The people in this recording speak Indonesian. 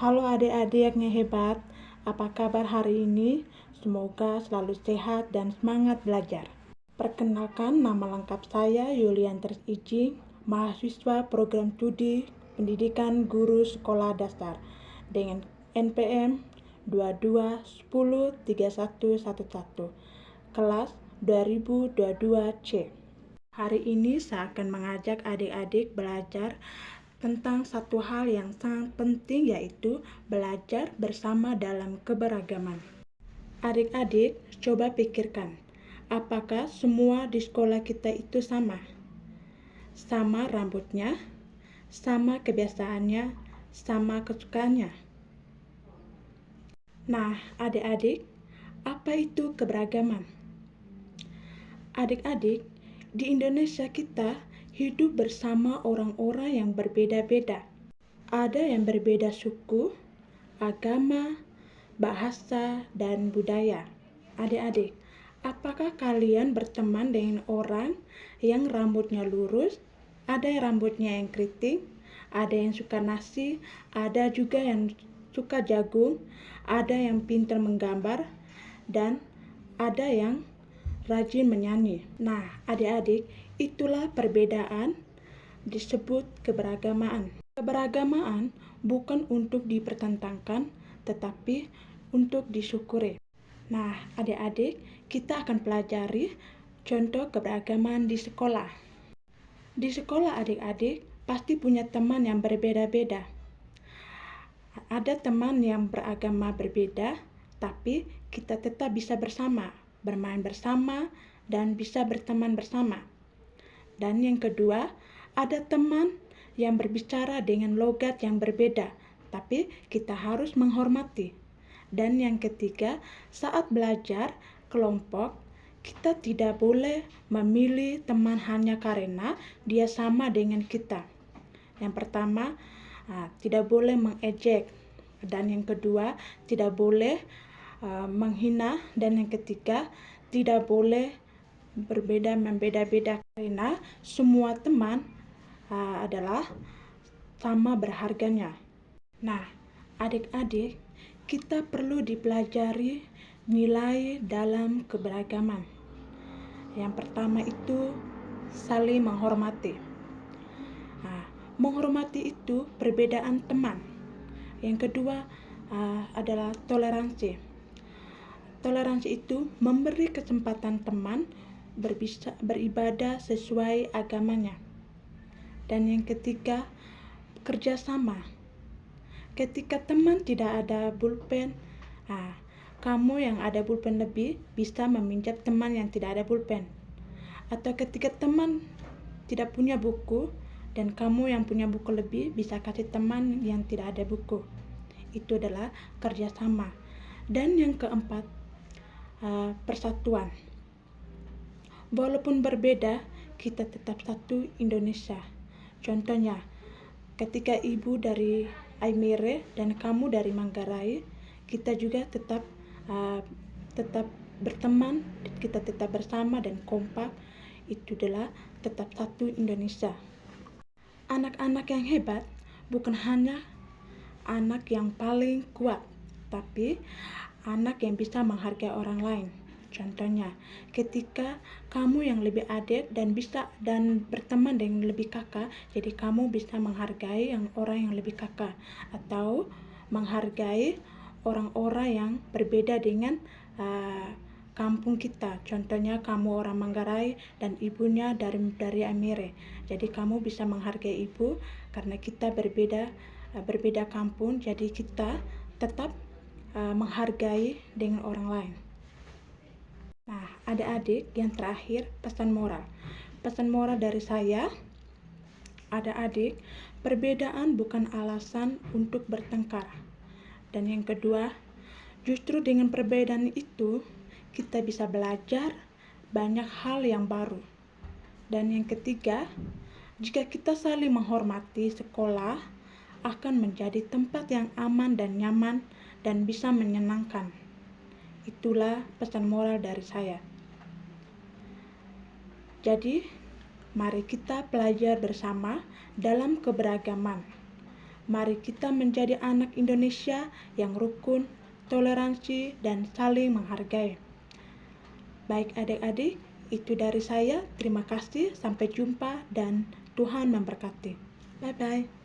Halo adik-adik yang hebat, apa kabar hari ini? Semoga selalu sehat dan semangat belajar. Perkenalkan, nama lengkap saya Yulianti Ijing, mahasiswa program studi pendidikan guru sekolah dasar dengan NPM 22103111, kelas 2022C. Hari ini saya akan mengajak adik-adik belajar tentang satu hal yang sangat penting, yaitu belajar bersama dalam keberagaman. Adik-adik, coba pikirkan, apakah semua di sekolah kita itu sama? Sama rambutnya, sama kebiasaannya, sama kesukaannya. Nah, adik-adik, apa itu keberagaman? Adik-adik, di Indonesia kita hidup bersama orang-orang yang berbeda-beda. Ada yang berbeda suku, agama, bahasa, dan budaya. Adik-adik, apakah kalian berteman dengan orang yang rambutnya lurus, ada yang rambutnya yang keriting, ada yang suka nasi, ada juga yang suka jagung, ada yang pintar menggambar, dan ada yang rajin menyanyi. Nah, adik-adik, itulah perbedaan disebut keberagaman. Keberagaman bukan untuk dipertentangkan, tetapi untuk disyukuri. Nah, adik-adik, kita akan pelajari contoh keberagaman di sekolah. Di sekolah adik-adik pasti punya teman yang berbeda-beda. Ada teman yang beragama berbeda, tapi kita tetap bisa bersama, bermain bersama, dan bisa berteman bersama. Dan yang kedua, ada teman yang berbicara dengan logat yang berbeda, tapi kita harus menghormati. Dan yang ketiga, saat belajar kelompok, kita tidak boleh memilih teman hanya karena dia sama dengan kita. Yang pertama, tidak boleh mengejek. Dan yang kedua, tidak boleh menghina. Dan yang ketiga, tidak boleh membeda-beda karena semua teman adalah sama berharganya. Nah, adik-adik, kita perlu dipelajari nilai dalam keberagaman. Yang pertama itu saling menghormati. Menghormati itu perbedaan teman. Yang kedua adalah toleransi. Toleransi itu memberi kesempatan teman beribadah sesuai agamanya. Dan yang ketiga, kerjasama. Ketika teman tidak ada pulpen, kamu yang ada pulpen lebih bisa meminjam teman yang tidak ada pulpen. Atau ketika teman tidak punya buku dan kamu yang punya buku lebih bisa kasih teman yang tidak ada buku. Itu adalah kerjasama. Dan yang keempat, persatuan. Walaupun berbeda, kita tetap satu Indonesia. Contohnya, ketika ibu dari Aimere dan kamu dari Manggarai, kita juga tetap berteman, kita tetap bersama dan kompak. Itu adalah tetap satu Indonesia. Anak-anak yang hebat bukan hanya anak yang paling kuat, tapi anak yang bisa menghargai orang lain. Contohnya, ketika kamu yang lebih adik dan berteman dengan lebih kakak, jadi kamu bisa menghargai orang yang lebih kakak, atau menghargai orang-orang yang berbeda dengan kampung kita. Contohnya, kamu orang Manggarai dan ibunya dari Amire. Jadi kamu bisa menghargai ibu karena kita berbeda kampung, jadi kita tetap menghargai dengan orang lain. Nah, adik-adik, yang terakhir, pesan moral. Pesan moral dari saya, adik-adik, perbedaan bukan alasan untuk bertengkar. Dan yang kedua, justru dengan perbedaan itu, kita bisa belajar banyak hal yang baru. Dan yang ketiga, jika kita saling menghormati, sekolah akan menjadi tempat yang aman dan nyaman dan bisa menyenangkan. Itulah pesan moral dari saya. Jadi, mari kita belajar bersama dalam keberagaman. Mari kita menjadi anak Indonesia yang rukun, toleransi, dan saling menghargai. Baik adik-adik, itu dari saya. Terima kasih, sampai jumpa, dan Tuhan memberkati. Bye-bye.